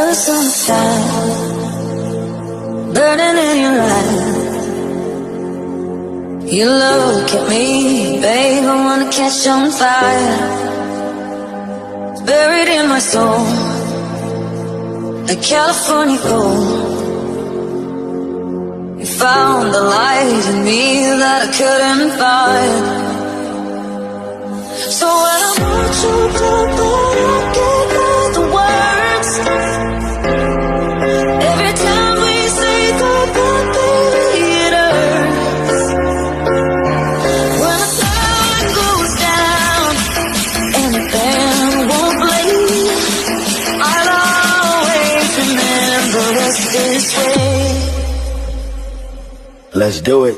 us on the side, burning in your eyes. You look at me, babe, I wanna catch on fire. It's buried in my soul, like California gold. You found the light in me that I couldn't find. So when I want you back, but I can't find the words. Every time we say goodbye, baby, it hurts. When the sun goes down and the band won't play, I'll always remember us this way. Let's do it.